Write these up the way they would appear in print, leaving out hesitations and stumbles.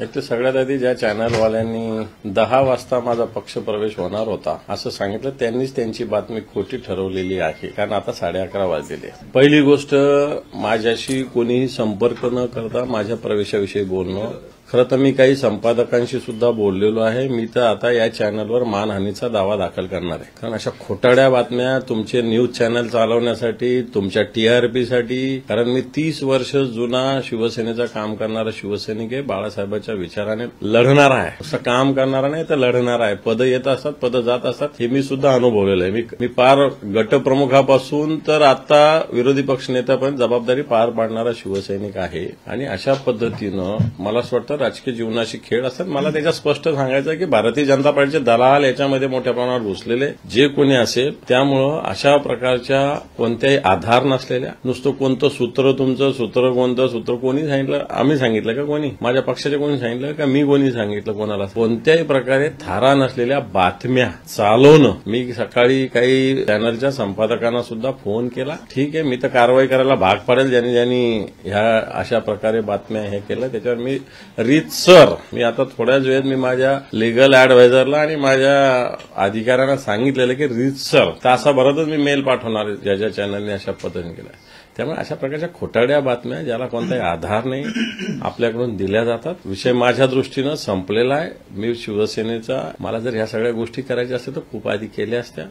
एक तर सगळ्यात आधी ज्या चॅनलवाल्यांनी 10 वाजता माझा पक्ष प्रवेश होणार होता असं सांगितलं त्यांनीच त्यांची बातमी खोटी ठरवलेली आहे, कारण आता 11:30 वाजलेले. पहिली गोष्ट, माझ्याशी कोणीही संपर्क न करता माझ्या प्रवेशाविषयी बोलणं. खरं तर मी काही संपादकांशी सुद्धा बोललेलो आहे. मी तर आता या चॅनलवर मानहानीचा दावा दाखल करणार आहे, कारण अशा खोटाड्या बातम्या तुमचे न्यूज चॅनल चालवण्यासाठी, तुमच्या टीआरपीसाठी, कारण मी 30 वर्ष जुना शिवसेनेचं काम करणारा शिवसैनिक आहे. बाळासाहेबांच्या विचाराने लढणार आहे, असं काम करणारा नाही तर लढणार आहे. पद येत असतात, पद जात असतात, हे मी सुद्धा अनुभवलेलं आहे. मी पार गटप्रमुखापासून तर आता विरोधी पक्षनेत्यापर्यंत जबाबदारी पार पाडणारा शिवसैनिक आहे. आणि अशा पद्धतीनं मला असं वाटतं राजकीय जीवनाशी खेळ असतात. मला त्याच्या स्पष्ट सांगायचं आहे की भारतीय जनता पार्टीचे दलाल याच्यामध्ये मोठ्या प्रमाणावर घुसलेले जे कोणी असेल, त्यामुळं अशा प्रकारच्या कोणत्याही आधार नसलेल्या, नुसतं कोणतं सूत्र, तुमचं सूत्र कोणतं, सूत्र कोणी सांगितलं, आम्ही सांगितलं का, कोणी माझ्या पक्षाचे कोणी सांगितलं का, मी कोणी सांगितलं कोणाला, कोणत्याही प्रकारे थारा नसलेल्या बातम्या चालवणं. मी सकाळी काही चॅनलच्या संपादकांना सुद्धा फोन केला. ठीक आहे, मी तर कारवाई करायला भाग पाडेल ज्यांनी ह्या अशा प्रकारे बातम्या हे केलं. त्याच्यावर मी रीतसर, मी आता थोड्याच वेळात मी माझ्या लिगल ऍडवायझरला आणि माझ्या अधिकाऱ्यांना सांगितलेलं की रीतसर तासाभरातच मी मेल पाठवणार ज्या चॅनलने अशा पद्धतीने केलं. त्यामुळे अशा प्रकारच्या खोटाड्या बातम्या ज्याला कोणताही आधार नाही आपल्याकडून दिल्या जातात. विषय माझ्या दृष्टीनं संपलेला आहे. मी शिवसेनेचा, मला जर ह्या सगळ्या गोष्टी करायच्या असतील तर खूप आधी केल्या असत्या,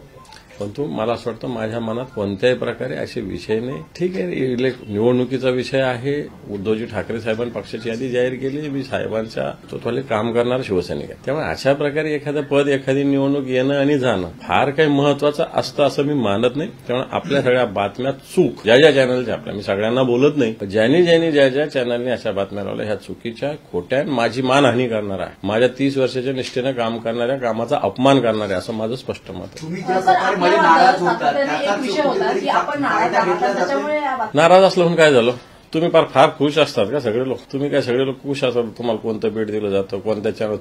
परंतु मला असं वाटतं माझ्या मनात कोणत्याही प्रकारे असे विषय नाही. ठीक आहे, निवडणुकीचा विषय आहे. उद्धवजी ठाकरे साहेबांनी पक्षाची यादी जाहीर केली. मी साहेबांच्या तत्वाले काम करणारा शिवसैनिक आहे. त्यामुळे अशा प्रकारे एखादं पद, एखादी निवडणूक येणं आणि जाणं फार काही महत्वाचं असतं असं मी मानत नाही. त्यामुळे आपल्या सगळ्या बातम्या चूक ज्या चॅनलच्या, आपल्या मी सगळ्यांना बोलत नाही, ज्यांनी ज्या चॅनलने अशा बातम्या लावल्या ह्या चुकीच्या, खोट्या, माझी मानहानी करणार आहे, माझ्या 30 वर्षाच्या निष्ठेनं काम करणाऱ्या, कामाचा अपमान करणार आहे, असं माझं स्पष्ट मत आहे. नाराज असलं म्हणून काय झालं? तुम्ही फार खुश असतात का सगळे लोक? तुम्ही काय सगळे लोक खुश असतात? तुम्हाला कोणतं भेट दिलं जातं, कोणत्या चॅनल,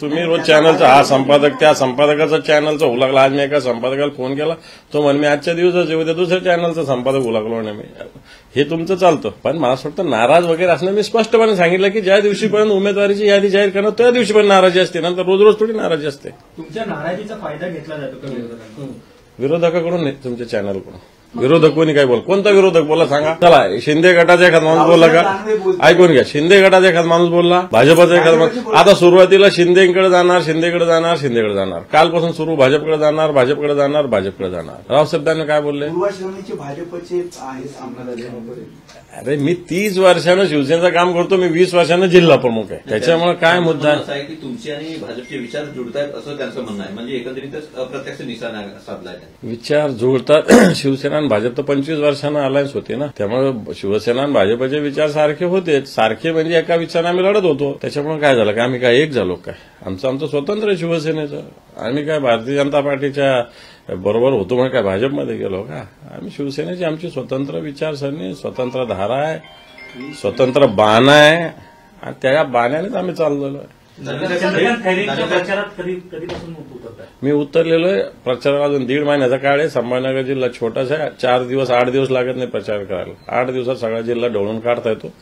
तुम्ही रोज चॅनलचा हा संपादक त्या संपादकाचा चॅनलचा उलागला. आज मी एका संपादकाला फोन केला, तो म्हणे मी आजच्या दिवसाच उद्या दुसऱ्या चॅनलचा संपादक उलागलो नाही. हे तुमचं चालतं, पण मला असं वाटतं नाराज वगैरे असणं, मी स्पष्टपणे सांगितलं की ज्या दिवशीपर्यंत उमेदवारीची यादी जाहीर करणार त्या दिवशीपर्यंत नाराजी असते, नंतर रोज थोडी नाराजी असते. तुमच्या नाराजीचा फायदा घेतला जातो का विरोधकाकडून नाही, तुमच्या चॅनलकडून. विरोधक कोणी काय बोल, कोणता विरोधक बोला सांगा? चला, शिंदे गटाचा एखादा माणूस बोलला का? ऐकून घ्या, शिंदे गटाचा एखादा माणूस बोलला, भाजपचा एखादा माणूस. आता सुरुवातीला शिंदेकडे जाणार, शिंदेकडे जाणार, कालपासून सुरू भाजपकडे जाणार, भाजपकडे जाणार. रावसाहेबांनी काय बोलले? भाजपचे अरे मी 30 वर्षानं शिवसेनेचं काम करतो, मी 20 वर्षानं जिल्हा प्रमुख आहे. त्याच्यामुळे काय मुद्दा आहे की तुमचे आणि भाजपचे विचार जुळतायत असं त्यांचं म्हणणं आहे, म्हणजे एकंदरीतच अप्रत्यक्ष निशाणा साधलाय. विचार जुळतात. शिवसेना आणि भाजप तर 25 वर्षांना अलायन्स होते ना, त्यामुळे शिवसेना आणि भाजपचे विचार सारखे होते. सारखे म्हणजे एका विचाराने आम्ही लढत होतो. त्याच्यामुळे काय झालं का, आम्ही काय एक झालो काय? आमचं स्वतंत्र आहे शिवसेनेचं. आम्ही काय भारतीय जनता पार्टीच्या बरोबर होतो म्हणून काय भाजपमध्ये गेलो का? आम्ही शिवसेनेची आमची स्वतंत्र विचारसरणी, स्वतंत्र धारा आहे, स्वतंत्र बाण आहे, आणि त्या बाण्यानेच आम्ही चाललेलो आहे. मी उतरलेलो आहे प्रचाराला. अजून 1.5 महिन्याचा काळ आहे. संभाजीनगर जिल्हा छोटासा आहे, 4 दिवस 8 दिवस लागत नाही प्रचार करायला. 8 दिवसात सगळा जिल्हा ढवळून काढता येतो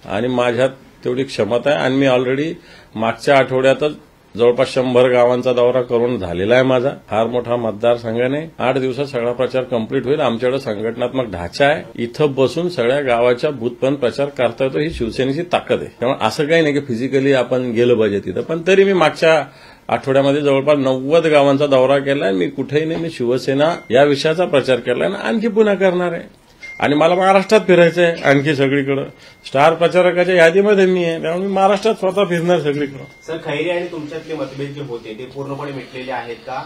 आणि माझ्यात तेवढी क्षमता आहे. आणि मी ऑलरेडी मागच्या आठवड्यातच जवळपास 100 गावांचा दौरा करून झालेला आहे माझा. फार मोठा मतदारसंघाने 8 दिवसात सगळा प्रचार कंप्लीट होईल. आमच्याकडे संघटनात्मक ढाचा आहे. इथं बसून सगळ्या गावाच्या बूथपर्यंत प्रचार करता येतो. ही शिवसेनेची ताकद आहे. त्यामुळे असं काही नाही की फिजिकली आपण गेलं पाहिजे तिथं, पण तरी मी मागच्या आठवड्यामध्ये जवळपास 90 गावांचा दौरा केलाय. मी कुठेही नाही, मी शिवसेना या विषयाचा प्रचार केलाय आणि आणखी पुन्हा करणार आहे. आणि मला महाराष्ट्रात फिरायचं आहे आणखी सगळीकडे. स्टार प्रचारकाच्या यादीमध्ये मी आहे, त्यामुळे मी महाराष्ट्रात स्वतः फिरणार सगळीकडे. सर, खैरे आणि तुमच्यातले मतभेद जे होते ते पूर्णपणे मिटलेले आहेत का?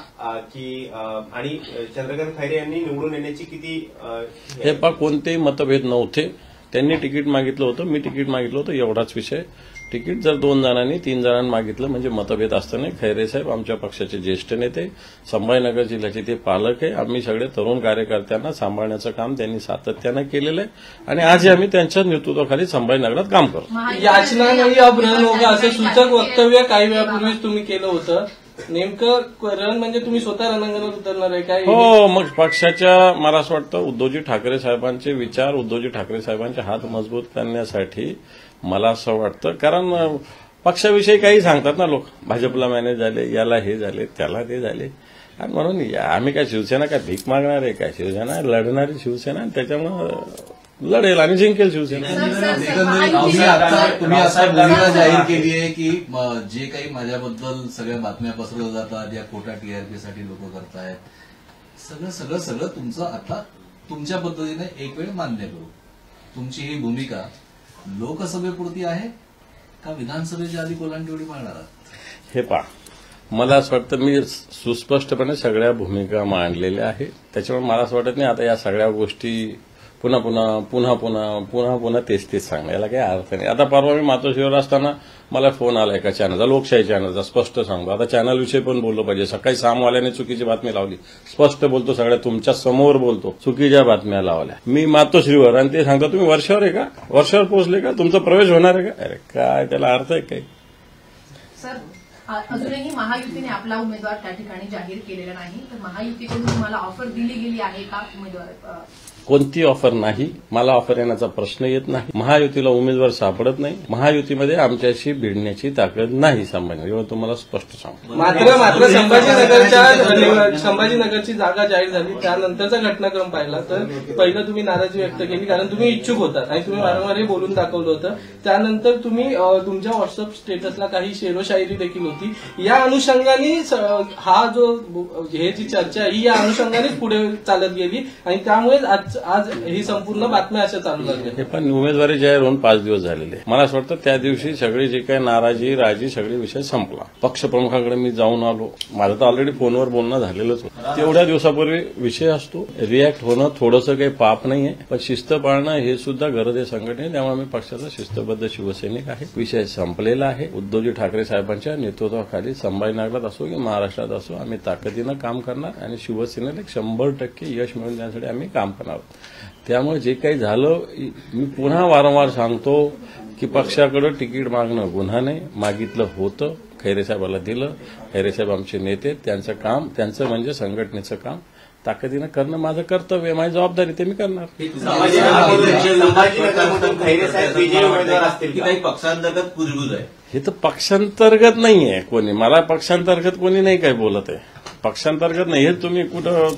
की आणि चंद्रकांत खैरे यांनी निवडून येण्याची किती हे कोणतेही मतभेद नव्हते. त्यांनी तिकीट मागितलं होतं, मी तिकीट मागितलं होतं, एवढाच विषय. तिकीट जर 2 जणांनी 3 जणांनी मागितलं म्हणजे मतभेद असतं नाही. खैरे साहेब आमच्या पक्षाचे ज्येष्ठ नेते, संभाजीनगर जिल्ह्याचे ते पालक आहे. आम्ही सगळे तरुण कार्यकर्त्यांना सांभाळण्याचं काम त्यांनी सातत्यानं केलेलं आहे आणि आजही आम्ही त्यांच्या नेतृत्वाखाली संभाजीनगरात काम करतो. याचना नाही अपहरण होगा असं सूचक वक्तव्य काही वेळापूर्वीच तुम्ही केलं होतं. नेमकं रण म्हणजे तुम्ही स्वतः रणांगणात उतरणार आहे काय? हो, मग पक्षाच्या, मला असं वाटतं उद्धवजी ठाकरे साहेबांचे विचार, उद्धवजी ठाकरे साहेबांचे हात मजबूत करण्यासाठी मला असं वाटतं, कारण पक्षाविषयी काही सांगतात ना लोक, भाजपला मॅनेज झाले, याला हे झाले, त्याला ते झाले. आणि म्हणून आम्ही काय शिवसेना काय भीक मागणार आहे काय? शिवसेना लढणारी शिवसेना, आणि त्याच्यामुळे लढेल आणि जिंकेल शिवसेना. तुम्ही असा भूमिका जाहीर केली आहे की जे काही माझ्याबद्दल सगळ्या बातम्या पसरवल्या जातात, या खोटा टीआरपीसाठी लोक करतायत, सगळं तुमचं आता तुमच्या पद्धतीने एक वेळ मान्य करू. तुमची ही भूमिका लोकसभेपुरती आहे का विधानसभेच्या आधी कोलांटिवडी मारणार आहात? हे पहा, मला असं वाटतं मी सुस्पष्टपणे सगळ्या भूमिका मांडलेल्या आहेत. त्याच्यामुळे मला असं वाटत नाही आता या सगळ्या गोष्टी पुन्हा तेच सांगणं, याला काही अर्थ नाही. आता परवा मी मातोश्रीवर असताना मला फोन आला एका चॅनलचा, लोकशाही चॅनलचा, स्पष्ट सांगतो. आता चॅनलविषयी पण बोललं पाहिजे. सकाळी सामवाल्याने चुकीची बातमी लावली, स्पष्ट बोलतो, सगळ्या तुमच्या समोर बोलतो, चुकीच्या बातम्या लावल्या मी मातोश्रीवर, आणि ते सांगतो तुम्ही वर्षावर आहे का, वर्षावर पोहोचले का, तुमचा प्रवेश होणार आहे का? अरे काय त्याला अर्थ आहे काही? सर, अजूनही महायुतीने आपला उमेदवार त्या ठिकाणी जाहीर केलेला नाही, तर महायुतीकडून तुम्हाला ऑफर दिली गेली आहे का उमेदवार? कोणती ऑफर नाही, मला ऑफर येण्याचा प्रश्न येत नाही. महायुतीला उमेदवार सापडत नाही. महायुतीमध्ये आमच्याशी भिडण्याची ताकद नाही संभाजी, एवढं तुम्हाला स्पष्ट सांगतो. मात्र संभाजीनगरची जागा जाहीर झाली त्यानंतरचा घटनाक्रम पाहिला तर पहिलं तुम्ही नाराजी व्यक्त केली कारण तुम्ही इच्छुक होता आणि तुम्ही वारंवार हे बोलून दाखवलं होतं. त्यानंतर तुम्ही तुमच्या व्हॉट्सअप स्टेटसला काही शेरोशायरी देखील होती. या अनुषंगाने हा जो हे जी चर्चा ही या अनुषंगानेच पुढे चालत गेली आणि त्यामुळेच आज ही संपूर्ण बातम्या अशा चालू लागल्या. हे पण उमेदवारी जाहीर होऊन 5 दिवस झालेले. मला असं वाटतं त्या दिवशी सगळी जी काही नाराजी राजी सगळे विषय संपला. पक्षप्रमुखाकडे मी जाऊन आलो. माझं तर ऑलरेडी फोनवर बोलणं झालेलंच होतं. तेवढ्या दिवसापूर्वी विषय असतो. रिॲक्ट होणं थोडंसं काही पाप नाहीये, पण शिस्त पाळणं हे सुद्धा गरज आहे संघटने. त्यामुळे मी पक्षाचा शिस्तबद्ध शिवसैनिक आहे. विषय संपलेला आहे. उद्धवजी ठाकरे साहेबांच्या नेतृत्वाखाली संभाजीनगरात असो की महाराष्ट्रात असो आम्ही ताकदीनं काम करणार आणि शिवसेनेला 100% यश मिळवून देण्यासाठी आम्ही काम करणार. त्यामुळे जे काही झालं मी पुन्हा वारंवार सांगतो की पक्षाकडे तिकीट मागणं गुन्हा नाही. मागितलं होतं, खैरेसाहेबाला दिलं. खैरेसाहेब आमचे नेते, त्यांचं काम त्यांचं म्हणजे संघटनेचं काम ताकदीनं करणं माझं कर्तव्य, माझी जबाबदारी, ते मी करणार. खैरेसाहेब विजयी उमेदवार असतील की काही पक्षांतर्गत कुजबूज आहे? हे तर पक्षांतर्गत नाहीये कोणी. मला पक्षांतर्गत कोणी नाही काही बोलत आहे. पक्षांतर्गत नाही. हे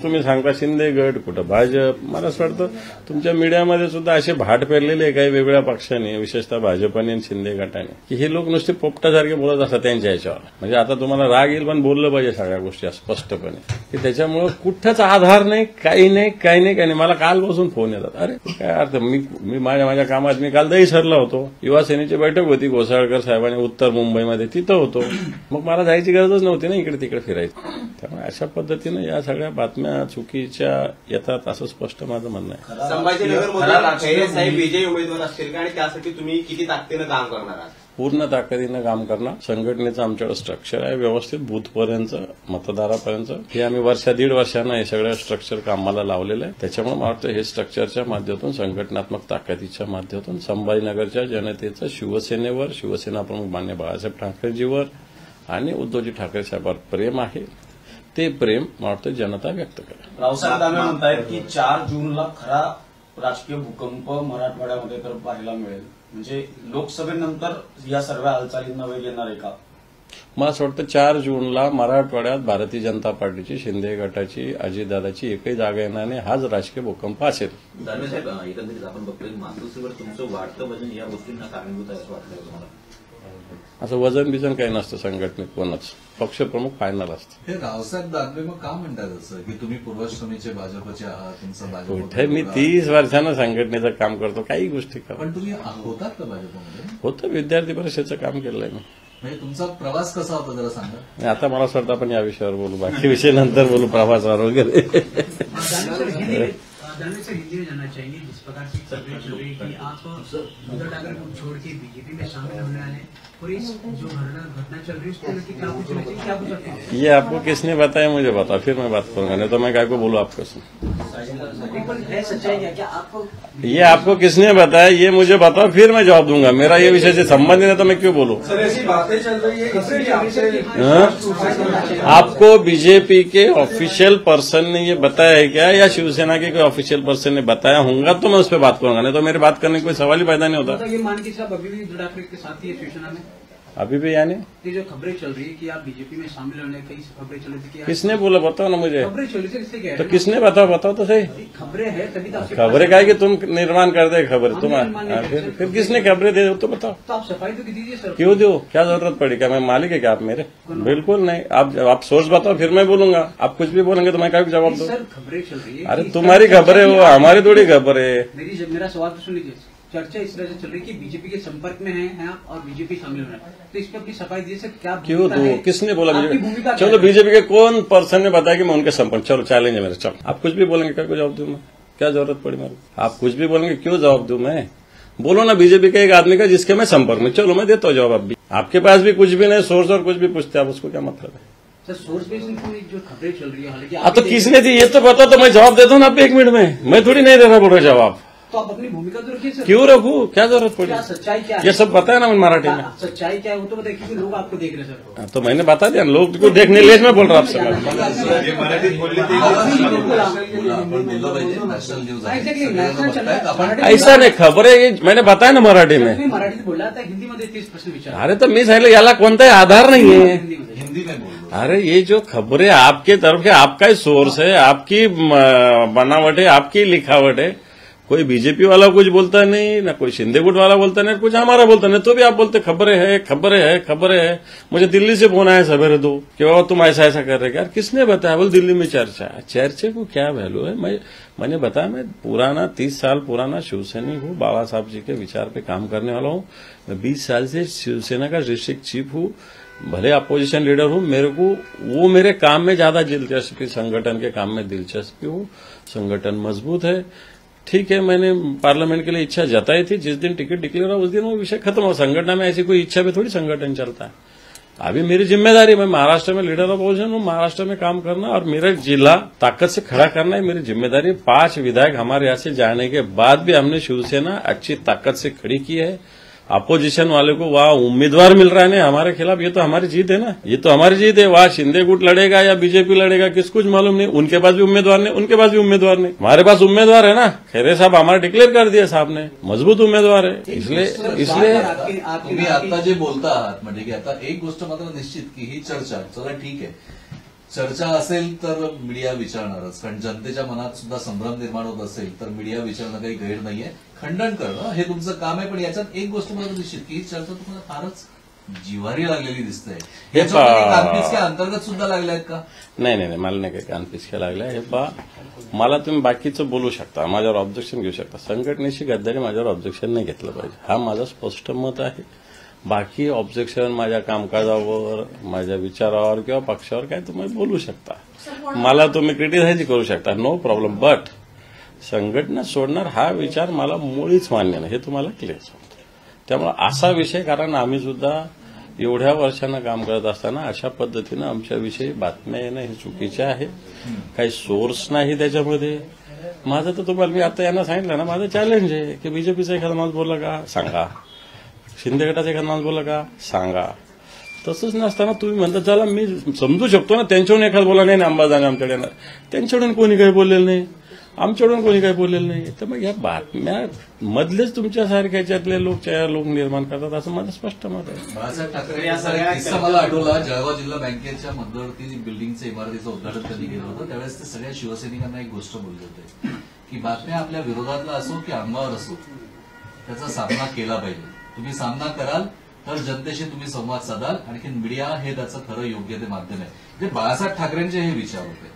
तुम्ही सांगता शिंदे गट, कुठं भाजप. मला असं वाटतं तुमच्या मीडियामध्ये सुद्धा असे भाट पेरलेले आहे काही वेगळ्या पक्षाने, विशेषतः भाजपने आणि शिंदे गटाने, की हे लोक नुसते पोपटासारखे बोलत असतात त्यांच्या याच्यावर. म्हणजे आता तुम्हाला राग येईल पण बोललं पाहिजे सगळ्या गोष्टी स्पष्टपणे, की त्याच्यामुळे कुठंच आधार नाही, काही नाही. मला काल बसून फोन येतात. अरे काय अर्थ, मी माझ्या कामात मी काल दहीसरला होतो. युवा सेनेची बैठक होती घोसाळकर साहेबांनी उत्तर मुंबईमध्ये, तिथं होतो. मग मला जायची गरजच नव्हती ना इकडे तिकडे फिरायची. त्यामुळे अशा पद्धतीनं या सगळ्या बातम्या चुकीच्या येतात असं स्पष्ट माझं म्हणणं आहे. संभाजीनगरमधून खैरेसाहेब विजयी उमेदवार असतील का आणि त्यासाठी तुम्ही किती ताकदीनं काम करणार आहात? पूर्ण ताकदीनं काम करणार. संघटनेचं आमच्याकडे स्ट्रक्चर आहे व्यवस्थित, बूथपर्यंत मतदारापर्यंत. हे आम्ही दीड वर्षानं हे सगळं स्ट्रक्चर कामाला लावलेलं आहे. त्याच्यामुळे मला वाटतं हे स्ट्रक्चरच्या माध्यमातून, संघटनात्मक ताकदीच्या माध्यमातून संभाजीनगरच्या जनतेचं शिवसेनेवर, शिवसेना प्रमुख मान्य बाळासाहेब ठाकरेजीवर आणि उद्धवजी ठाकरे साहेबांवर प्रेम आहे. ते प्रेम मला वाटतं जनता व्यक्त करेल. रावसाहेब दानवे म्हणतायत की 4 जूनला खरा राजकीय भूकंप मराठवाड्यामध्ये तर पाहायला मिळेल. म्हणजे लोकसभेनंतर या सर्व हालचालींना वेग येणार आहे का? मला असं वाटतं 4 जूनला मराठवाड्यात भारतीय जनता पार्टीची, शिंदे गटाची, अजितदादाची एकही जागा येणार नाही. हाच राजकीय भूकंप असेल. दानवे साहेब, एकंदरीत आपण बघतोय मातोश्रीवर तुमचं वाढतं वजन या गोष्टींना कारणीभूत आहे असं वाटतंय तुम्हाला? असं वजन बिजन काही नसतं संघटनेत कोणच. पक्षप्रमुख फायनल असतं. हे रावसाहेब दानवे मग का म्हणतात असं की तुम्ही पूर्वाश्रमीचे भाजपचे आहात, तुमचं भाजप? कुठे मी 30 वर्षानं संघटनेचं काम करतो, काही गोष्टी करतो. पण तुम्ही होतात का भाजपमध्ये? होतं, विद्यार्थी परिषदेचं काम केलंय मी. म्हणजे तुमचा प्रवास कसा होता जरा सांगा. आता मला असं वाटतं आपण या विषयावर बोलू, बाकी विषय नंतर बोलू, प्रवासावर वगैरे. जानवी सर, हिंदी में जानना चाहेंगे जिस प्रकार की खबरें चल रही कि आप उद्धव ठाकरे को छोड़ के बीजेपी में शामिल होने वाले हैं और इस जो घटना चल रही है उसको लेकर क्या कुछ चाहिए, क्या कुछ सकते हैं? ये आपको किसने बताया मुझे बताओ, फिर मैं बात करूंगा, नहीं तो मैं काय को बोलूं आपको. है सच्चाई क्या आपको? ये आपको किसने बताया ये मुझे बताओ, फिर मैं जवाब दूंगा. मेरा ये विषय से संबंध नहीं है तो मैं क्यों बोलूं? सर, ऐसी बातें चल रही है इसलिए आपसे आपको बीजेपी के ऑफिशियल पर्सन ने ये बताया है क्या, या शिवसेना के कोई ऑफिशियल पर्सन ने बताया होगा तो मैं उस पर बात करूंगा, नहीं तो मेरी बात करने का कोई सवाल ही पैदा नहीं होता. ये मान के आप अभी भी उद्धव ठाकरे के साथ ही शिवसेना में? अभी भी यानी ये जो खबरें चल रही है कि आप बीजेपी में शामिल होने की खबरें चल रही थी कि आप- किसने बोला बताओ ना मुझे। खबरें चल रही थी, किससे कह रहे तो हैं? किसने बताओ तो सही। खबरें हैं तभी तो आपके खबरें पास- क्या है कि तुम निर्माण कर दे खबर हम तुम निर्माण नहीं करते, सर। फिर किसने खबरें दे तो बताओ। तो आप सफाई तो दीजिए सर। क्यों दो, क्या जरूरत पड़ी, क्या मैं मालिक है क्या आप मेरे? बिल्कुल नहीं। आप सोर्स बताओ फिर मैं बोलूंगा। आप कुछ भी बोलेंगे तो मैं क्या जवाब दूं? सर खबरें चल रही है अरे कि- तुम्हारी खबर है वो, हमारी थोड़ी खबर है। मेरा सवाल तो सुन लीजिए। चर्चा इस तरह से चल रही है कि बीजेपी के संपर्क में हैं आप और बीजेपी शामिल हो रहे हैं, तो इस पर अपनी सफाई दीजिए सर। क्या क्यों भूमिका दो, है? किसने बोला आपकी बीजेपी? भूमिका क्या चलो है? बीजेपी के कौन पर्सन ने बताया कि मैं उनके संपर्क, चलो चैलेंज है मेरा, चलो आप कुछ भी बोलेंगे क्या जवाब दूं मैं? क्या जरूरत पड़ी मेरे? आप कुछ भी बोलेंगे क्यों जवाब दूं मैं? बोलो ना बीजेपी के एक आदमी का जिसके मैं संपर्क में, चलो मैं देता हूँ जवाब। अब भी आपके पास भी कुछ भी नहीं सोर्स और कुछ भी पूछते आप, उसको क्या मतलब है? सर सोर्स बेस्ड जो खबरें चल रही है हालांकि हाँ आप तो किसने दी ये तो बता, तो मैं जवाब देता हूँ ना आप 1 मिनट में। मैं थोड़ी नहीं देना बोल रहा जवाब। तो आप अपनी भूमिका तो रखिए सर। क्यों रखू, क्या जरूरत पड़ी? क्या सच्चाई क्या है? ये सब पता है ना मराठी में। सच्चाई क्या है वो तो बताइए, क्योंकि लोग आपको देख रहे हैं सर। हाँ, तो मैंने बता दिया लोग को देखने लिए मैं बोल रहा आपसे। मराठीत बोलले ते आपण बोललं पाहिजे, नॅशनल न्यूज आहे. Exactly, सगळेजण national बघतायत. channel. आपण ऐसा नहीं, खबरें ये मैंने बताया ना मराठी में। तुम्ही मराठीत बोलला आता हिंदीमध्ये तेच प्रश्न विचार अरे तो मी सांगितलं याला कोणताही आधार नहीं है। हिंदीमध्ये हिंदी में बोल दो. अरे ये जो खबरें आपके तरफ के, आपका ही सोर्स है, आपकी बनावट है, आपकी लिखावट है। कोई बीजेपी वाला कुछ बोलता नहीं, ना कोई शिंदे गुट वाला बोलता नहीं, कुछ हमारा बोलता नहीं, तो भी आप बोलते खबरें है खबरें है खबरें है। मुझे दिल्ली से फोन आया सवेरे 2 कि बाबा तुम ऐसा ऐसा कर रहे, यार किसने बताया? बोल दिल्ली में चर्चा है। चर्चे को क्या वैल्यू है? मैंने बताया मैं पुराना 30 साल पुराना शिवसैनिक हूँ, बाबा साहब जी के विचार पे काम करने वाला हूँ। मैं 20 साल से शिवसेना का डिस्ट्रिक्ट चीफ हूँ, भले अपोजिशन लीडर हूँ। मेरे को वो मेरे काम में ज्यादा दिलचस्पी, संगठन के काम में दिलचस्पी हूँ। संगठन मजबूत है, ठीक है। मैंने पार्लियामेंट के लिए इच्छा जताई थी, जिस दिन टिकट डिक्लेयर हुआ उस दिन वो विषय खत्म हो। संगठन में ऐसी कोई इच्छा पे थोड़ी संगठन चलता है। अभी मेरी जिम्मेदारी, मैं महाराष्ट्र में लीडर ऑफ अपोजिशन हूँ, महाराष्ट्र में काम करना और मेरा जिला ताकत से खड़ा करना है मेरी जिम्मेदारी। 5 विधायक हमारे यहाँ से जाने के बाद भी हमने शिवसेना अच्छी ताकत से खड़ी की है। अपोजिशन वाले को वहाँ उम्मीदवार मिल रहा है ना हमारे खिलाफ, ये तो हमारी जीत है ना, ये तो हमारी जीत है। वहाँ शिंदे गुट लड़ेगा या बीजेपी लड़ेगा किस कुछ मालूम नहीं। उनके पास भी उम्मीदवार नहीं, उनके पास भी उम्मीदवार नहीं, हमारे पास उम्मीदवार है ना। खैरे साहब हमारा डिक्लेअर कर दिया साहब ने, मजबूत उम्मीदवार है। इसलिए तुम्ही आता जे बोलता आहात म्हणजे की आता एक गोष्ट मात्र निश्चित की ही चर्चा, चला ठीक आहे, चर्चा असेल तर मीडिया विचारणारच, कारण जनतेच्या मनात सुद्धा संभ्रम निर्माण होत असेल तर मीडिया विचारणं काही गैर नाहीये. खंडन करणं हे तुमचं काम आहे, पण याच्यात एक गोष्ट मात्र निश्चित की ही चर्चा तुम्हाला फारच जिव्हारी लागलेली दिसते. हे कानपिचक्या अंतर्गत सुद्धा लागल्या आहेत का? नाही मला नाही काही कानपिचक्या लागल्या. हे पहा, मला तुम्ही बाकीचं बोलू शकता, माझ्यावर ऑब्जेक्शन घेऊ शकता, संघटनेची गद्दारी माझ्यावर ऑब्जेक्शन नाही घेतलं पाहिजे, हा माझं स्पष्ट मत आहे. बाकी ऑब्जेक्शन माझ्या कामकाजावर, माझ्या विचारावर किंवा पक्षावर काय तुम्ही बोलू शकता, मला तुम्ही क्रिटिसाइज करू शकता, नो प्रॉब्लेम. बट संघटना सोडणार हा विचार मला मुळीच मान्य नाही, हे तुम्हाला क्लिअर सांगतो. त्यामुळे असा विषय, कारण आम्ही सुद्धा एवढ्या वर्षांना काम करत असताना अशा पद्धतीनं आमच्याविषयी बातम्या येणं हे चुकीचे आहे. काही सोर्स नाही त्याच्यामध्ये. माझं तर तुम्हाला मी आता यांना सांगितलं ना, माझं चॅलेंज आहे की बीजेपीचा एखादा माणूस बोलला का सांगा, शिंदे गटाचा एखादा माणूस बोलला का सांगा. तसंच नसताना तुम्ही म्हणता चला मी समजू शकतो ना, त्यांच्याकडून एखादा बोला नाही अंबादाने आमच्याकडे येणार, त्यांच्याकडून कोणी काही बोललेलं नाही, आमच्याकडून कोणी काही बोललेलं नाही. तर मग या बातम्या मधलेच तुमच्यासारख्याच्यातले लोक निर्माण करतात, असं माझं स्पष्ट मत आहे. बाळासाहेब ठाकरे यांचा किस्सा मला आठवला. जळगाव जिल्हा बँकेच्या मध्यवर्ती बिल्डिंगचं इमारतीचं उद्घाटन त्यांनी केलं होतं. त्यावेळेस ते सगळ्या शिवसैनिकांना एक गोष्ट बोलले होते की बातम्या आपल्या विरोधातला असो की अंगावर असो त्याचा सामना केला पाहिजे. तुम्ही सामना कराल तर जनतेशी तुम्ही संवाद साधाल, आणखी मीडिया हे त्याचं खरं योग्य ते माध्यम आहे. म्हणजे बाळासाहेब ठाकरेंचे हे विचार होते.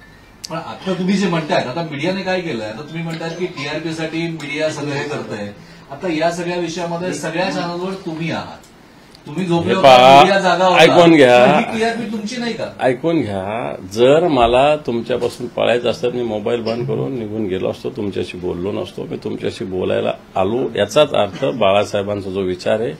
पण आता तुम्ही जे म्हणतायत, आता मीडियाने काय केलंय, आता तुम्ही म्हणतायत की टीआरपीसाठी मीडिया सगळं हे करतंय. आता या सगळ्या विषयामध्ये सगळ्या चॅनलवर तुम्ही आहात, तुम्ही झोपले मीडिया जागा होता. ऐकून घ्या, टीआरपी तुमची नाही का? ऐकून घ्या. जर मला तुमच्यापासून पळायचं असतं मी मोबाईल बंद करून निघून गेलो असतो, तुमच्याशी बोललो नसतो. मी तुमच्याशी बोलायला आलो, याचाच अर्थ बाळासाहेबांचा जो विचार आहे,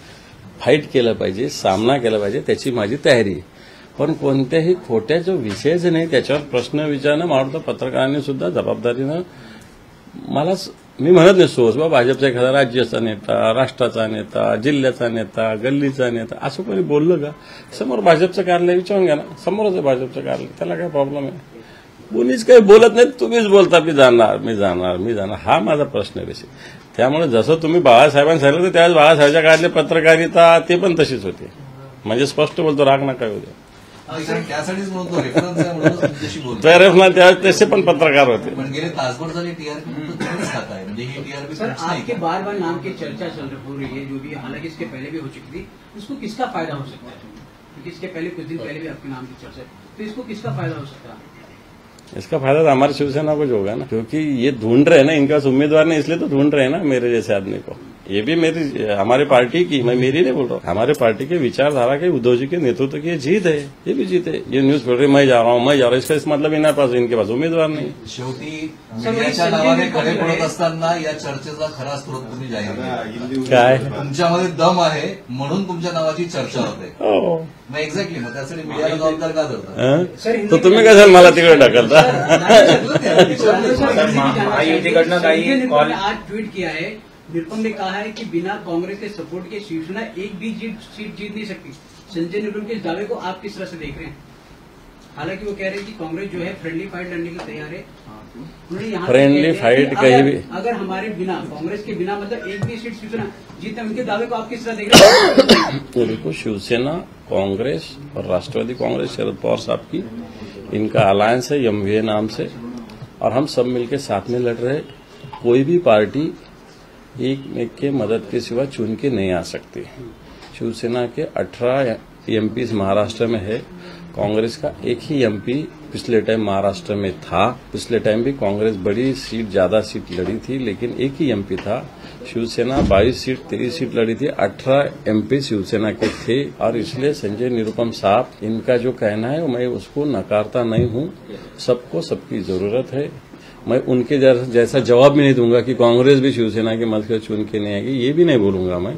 फाईट केलं पाहिजे, सामना केला पाहिजे, त्याची माझी तयारी आहे. पण कोणत्याही खोट्या जो विषयच नाही त्याच्यावर प्रश्न विचारणं मला वाटतं पत्रकारांनी सुद्धा जबाबदारीनं, मला मी म्हणत नाही सोस बा भाजपचा एखादा राज्याचा नेता, राष्ट्राचा नेता, जिल्ह्याचा नेता, गल्लीचा नेता असं कोणी बोललं का? समोर भाजपचं कार्यालय विचारून घ्या ना, समोरच आहे भाजपचं कार्यालय, त्याला काय प्रॉब्लेम आहे? कोणीच काही बोलत नाही, तुम्हीच बोलता मी जाणार, हा माझा प्रश्न आहे बेसिक. त्यामुळे जसं तुम्ही बाळासाहेबांनी सांगितलं तर त्यावेळेस बाळासाहेबांच्या काळातली पत्रकारिता ते पण तशीच होती. म्हणजे स्पष्ट बोलतो, राग नका येऊ द्या. कारण त्यासाठीच म्हणतो रेफरन्स आहे म्हणूनच तुमच्याशी बोलतो. त्यावेळेला तसे पण पत्रकार होते. पण गेले तासभर झाले टीआरपी तुम्हीच खाताय, म्हणजे ही टीआरपी सर आपके बार बार नाम की चर्चा हो रही है, जो भी हालांकि इसके पहले भी हो चुकी थी, उसको किसका फायदा हो सकता है? क्योंकि इसके पहले कुछ दिन पहले भी आपके नाम की चर्चा, तो इसको किसका फायदा हो सकता है? इसका फायदा तो हमारी शिवसेना को जो होगा ना, क्योंकि ये ढूंढ रहे हैं ना, इनका उम्मीदवार नहीं, इसलिए तो ढूंढ रहे हैं ना मेरे जैसे आदमी को. ये भी हमारे पार्टी की, मैं मेरी नहीं बोल रहा हूँ, हमारे पार्टी के विचारधारा के, उद्धव जी के नेतृत्व की ये जीत है. ये भी जीत है. ये न्यूज पढ़ रही मैं जा रहा हूँ, इसका इस मतलब इनके पास उम्मीदवार नहीं. शेवटी मीडियाच्या नावाने खडे पडत असताना या चर्चेचा खरा स्रोत तुम्ही जाहीर केला. काय तुमच्यामध्ये दम आहे म्हणून तुमच्या नावाची चर्चा होते. हो. मग एक्झॅक्टली, मग त्यासाठी मीडियाला जबाबदार का धरतात? तो तुम्ही कशाला मला तिकडे ढकलता? आज ट्वीट किया है, निरुपम ने कहा है कि बिना कांग्रेस के सपोर्ट के शिवसेना एक भी सीट जीत नहीं सकती. संजय निरुपम के इस दावे को आप किस तरह से देख रहे हैं? हालांकि वो कह रहे हैं कि कांग्रेस जो है फ्रेंडली फाइट लड़ने के लिए तैयार है. उन्होंने यहाँ फ्रेंडली फाइट कहीं भी, अगर हमारे बिना, कांग्रेस के बिना मतलब एक भी सीट शिवसेना जीतने, उनके दावे को आप किस तरह देख रहे हैं? देखो, शिवसेना, कांग्रेस और राष्ट्रवादी कांग्रेस, शरद पवार साहब की, इनका अलायंस है एमवीए नाम से, और हम सब मिलकर साथ में लड़ रहे. कोई भी पार्टी एक के मदद के सिवा चुन के नहीं आ सकती. शिवसेना के 18 एमपी महाराष्ट्र में है. कांग्रेस का एक ही एमपी पिछले टाइम महाराष्ट्र में था. पिछले टाइम भी कांग्रेस बड़ी सीट, ज्यादा सीट लड़ी थी, लेकिन एक ही एमपी था. शिवसेना 22 सीट, 23 सीट लड़ी थी. 18 एमपी शिवसेना के थे, और इसलिए संजय निरुपम साहब, इनका जो कहना है मैं उसको नकारता नहीं हूं. सबको सबकी जरूरत है. मैं उनके जैसा जवाब भी नहीं दूंगा कि कांग्रेस भी शिवसेना की मदद से चुन के नहीं आएगी, ये भी नहीं बोलूंगा मैं.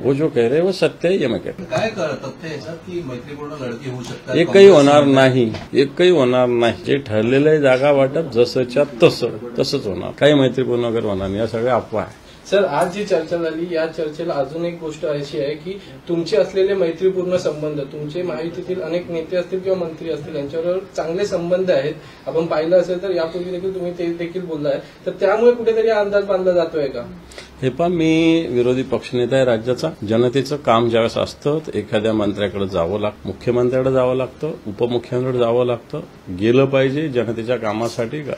वो जो कह रहे हैं वो सत्य है, ये मैं कहता हूं. काय तथ्य याच्यात की मैत्रीपूर्ण लढती होऊ शकतात? एकही होणार नाही, एकही होणार नाही. जे ठरलेलं आहे जागा वाटप जसंच्या तसंच होणार. काही मैत्रीपूर्ण वगैरे होणार नाही, या सगळ्या अफवा आहे. सर, आज जी चर्चा झाली, या चर्चेला अजून एक गोष्ट अशी आहे की तुमचे असलेले मैत्रीपूर्ण संबंध, तुमचे महायुतीतील अनेक नेते असतील किंवा मंत्री असतील, यांच्याबरोबर चांगले संबंध आहेत. आपण पाहिलं असेल तर यापूर्वी देखील तुम्ही ते देखील बोललाय, तर त्यामुळे कुठेतरी अंदाज बांधला जातोय का? हे पण मी विरोधी पक्षनेता आहे राज्याचा. जनतेचं काम ज्यावेळेस असतं एखाद्या मंत्र्याकडे जावं लागतं, मुख्यमंत्र्याकडे जावं लागतं, उपमुख्यमंत्र्याकडे जावं लागतं. गेलं पाहिजे जनतेच्या कामासाठी का,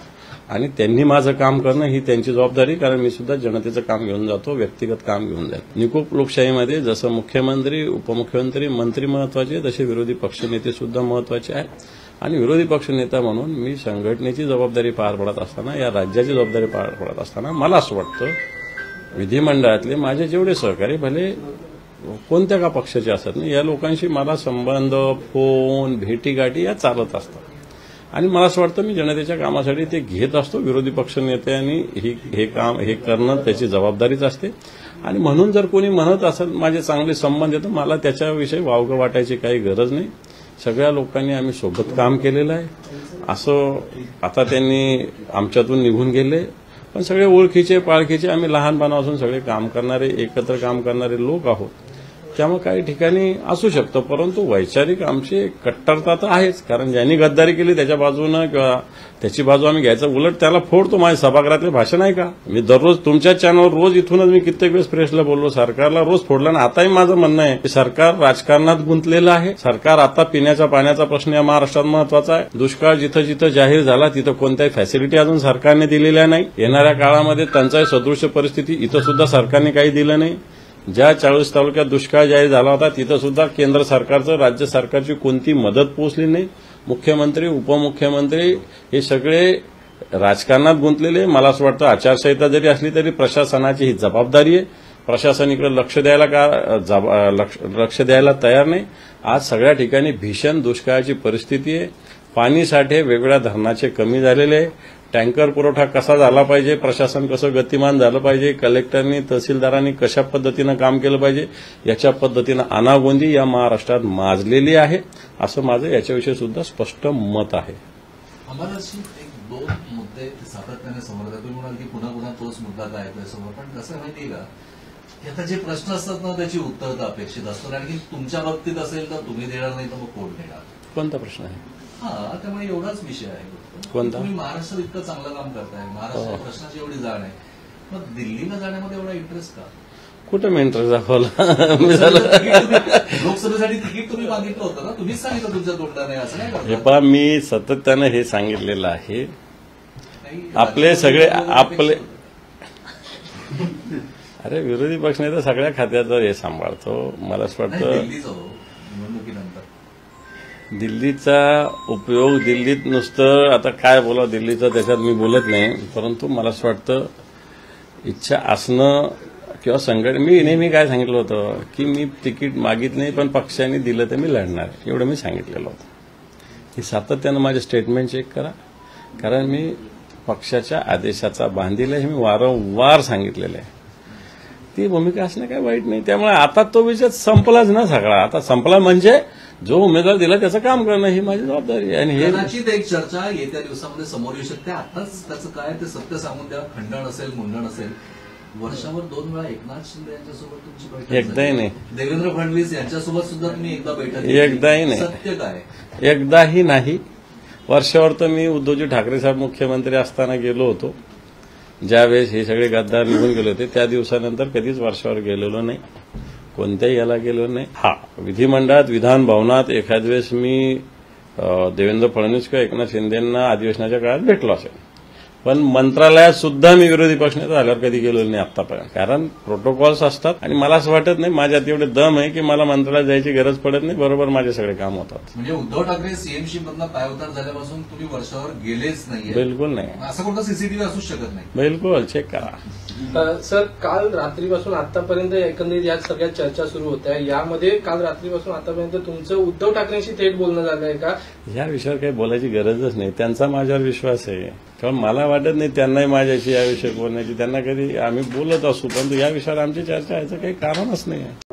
आणि त्यांनी माझं काम करणं ही त्यांची जबाबदारी. कारण मी सुद्धा जनतेचं काम घेऊन जातो, व्यक्तिगत काम घेऊन जातो. निकोप लोकशाहीमध्ये जसं मुख्यमंत्री, उपमुख्यमंत्री, मंत्री महत्वाचे, तसे विरोधी पक्षनेते सुद्धा महत्वाचे आहेत. आणि विरोधी पक्षनेता म्हणून मी संघटनेची जबाबदारी पार पडत असताना, या राज्याची जबाबदारी पार पडत असताना, मला असं वाटतं विधिमंडळातले माझे जेवढे सहकारी, भले कोणत्या का पक्षाचे असतात ना, या लोकांशी मला संबंध, फोन, भेटीगाठी या चालत असतात. आणि मला असं वाटतं मी जनतेच्या कामासाठी ते घेत असतो. विरोधी पक्षनेत्यांनी हे करणं त्याची जबाबदारीच असते. आणि म्हणून जर कोणी म्हणत असेल माझे चांगले संबंध आहेत, मला त्याच्याविषयी वावगं वाटायची काही गरज नाही. सगळ्या लोकांनी आम्ही सोबत काम केलेलं आहे. असं आता त्यांनी आमच्यातून निघून गेले, पण सगळे ओळखीचे पाळखीचे, आम्ही लहानपणापासून सगळे काम करणारे, एकत्र काम करणारे लोक आहोत. त्यामुळे काही ठिकाणी असू शकतं, परंतु वैचारिक आमची कट्टरता तर आहेच. कारण ज्यांनी गद्दारी केली त्याच्या बाजूनं किंवा त्याची बाजू आम्ही घ्यायचं, उलट त्याला फोडतो. माझ्या सभागृहातले भाषण आहे का, मी दररोज तुमच्या चॅनलवर रोज इथूनच मी कित्येक वेळेस प्रेसला बोललो, सरकारला रोज फोडला. ना आताही माझं म्हणणं आहे की सरकार राजकारणात गुंतलेलं आहे. सरकार आता पिण्याच्या पाण्याचा प्रश्न या महाराष्ट्रात महत्वाचा आहे. दुष्काळ जिथं जिथं जाहीर झाला तिथं कोणत्याही फॅसिलिटी अजून सरकारने दिलेल्या नाही. येणाऱ्या काळामध्ये टंचाई सदृश परिस्थिती, इथं सुद्धा सरकारने काही दिलं नाही. ज्या 40 तालुक्यात दुष्काळ जाहीर झाला होता तिथं सुद्धा केंद्र सरकारचं, राज्य सरकारची कोणती मदत पोहोचली नाही. मुख्यमंत्री, उपमुख्यमंत्री हे सगळे राजकारणात गुंतलेले. मला असं वाटतं आचारसंहिता जरी असली तरी प्रशासनाची ही जबाबदारी आहे. प्रशासन इकडे लक्ष द्यायला तयार नाही. आज सगळ्या ठिकाणी भीषण दुष्काळाची परिस्थिती आहे. पाणी साठे वेगवेगळ्या धरणाचे कमी झालेले आहे. टँकर पुरवठा कसा झाला पाहिजे, प्रशासन कसं गतिमान झालं पाहिजे, कलेक्टरनी, तहसीलदारांनी कशा पद्धतीनं काम केलं पाहिजे, याच्या पद्धतीनं अनागोंदी या महाराष्ट्रात माजलेली आहे. असं माझं याच्याविषयी सुद्धा स्पष्ट मत आहे. आम्हाला एक दोन मुद्दे सातत्याने समोर येतात. तुम्ही म्हणाल की पुन्हा पुन्हा तोच मुद्दा काय आहे समोर, पण कसं माहितीये का, की आता जे प्रश्न असतात ना त्याची उत्तर अपेक्षित असतात. आणि तुमच्या बाबतीत असेल तर तुम्ही देणार नाही तर मग कोण देणार. कोणता प्रश्न आहे? त्यामुळे एवढाच विषय आहे. कोणता? तुम्ही महाराष्ट्रात इतकं चांगलं काम करताय, महाराष्ट्राच्या प्रश्नाची एवढी जाण आहे, मग दिल्लीला जाण्यामध्ये एवढा इंटरेस्ट का? कुठं मी इंटरेस्ट दाखवला मी झालं लोकसभेसाठी तिकीट तुम्ही मागितलं होतं ना, तुम्हीच सांगितलं तुमच्या तोंडाने, असं नाही हे करत. पहा, मी सातत्यानं हे सांगितलेलं आहे. आपले सगळे आपले अरे विरोधी पक्ष नाही तर सगळ्या खात्याचं हे सांभाळतो. मला असं नाही, वाटतं दिल्लीचं हो, निवडणुकीनंतर दिल्लीचा उपयोग दिल्लीत नुसतं आता काय बोलावं दिल्लीचं त्याच्यात मी बोलत नाही, परंतु मला असं वाटतं इच्छा असणं किंवा संघटन, मी नेहमी काय सांगितलं होतं की मी तिकीट मागित नाही, पण पक्षाने दिलं तर मी लढणार, एवढं मी सांगितलेलं होतं. हे सातत्यानं माझे स्टेटमेंट चेक करा, कारण मी पक्षाच्या आदेशाचा बांधील हे मी वारंवार सांगितलेलं आहे. ती भूमिका असणं काही वाईट नाही. त्यामुळे आता तो विषय संपलाच ना सगळा. आता संपला म्हणजे जो उमेदवार दिला त्याचं काम करणं ही माझी जबाबदारी आहे. आणि हे कदाचित एक चर्चा येत्या दिवसामध्ये समोर येऊ शकते. आताच त्याचं काय ते सत्य सांगून द्या. खंडण असेल, मुंडण असेल, वर्षावर 2 वेळा एकनाथ शिंदे यांच्यासोबत तुमची बैठक एकदाही झाली. नाही. देवेंद्र फडणवीस यांच्यासोबत सुद्धा तुम्ही एकदा बैठक घेतली. एकदाही नाही. सत्य काय? एकदाही नाही. वर्षावर तर मी उद्धवजी ठाकरे साहेब मुख्यमंत्री असताना गेलो होतो. ज्यावेळेस हे सगळे गद्दार निघून गेले होते त्या दिवसानंतर कधीच वर्षावर गेलेलो नाही, कोणत्याही याला गेलो नाही. हा, विधिमंडळात विधान भवनात एखाद वेळेस मी देवेंद्र फडणवीस किंवा एकनाथ शिंदेंना अधिवेशनाच्या काळात भेटलो असेल, पण मंत्रालयात सुद्धा मी विरोधी पक्षनेता झाल्यावर कधी गेलो नाही आतापर्यंत. कारण प्रोटोकॉल्स असतात आणि मला असं वाटत नाही माझ्यात एवढे दम आहे की मला मंत्रालयात जायची गरज पडत नाही. बरोबर माझे सगळे काम होतात. म्हणजे उद्धव ठाकरे सीएमशी मधनं पायउतार झाल्यापासून तुम्ही वर्षावर गेलेच नाहीये. बिलकुल नाही. असं कोणतं सीसीटीव्ही असूच शकत नाही. बिलकुल चेक करा. सर, काल रात्रीपासून आतापर्यंत एकंदरीत या सगळ्या चर्चा सुरू होत्या. यामध्ये काल रात्रीपासून आतापर्यंत तुमचं उद्धव ठाकरेंशी थेट बोलणं झालंय का? या विषयावर काही बोलायची गरजच नाही. त्यांचा माझ्यावर विश्वास आहे, कारण मला वाटत नाही त्यांनाही माझ्याशी या विषयावर बोलण्याची. त्यांना कधी आम्ही बोलत असू, परंतु या विषयावर आमची चर्चा याचं काही कारणच नाही आहे.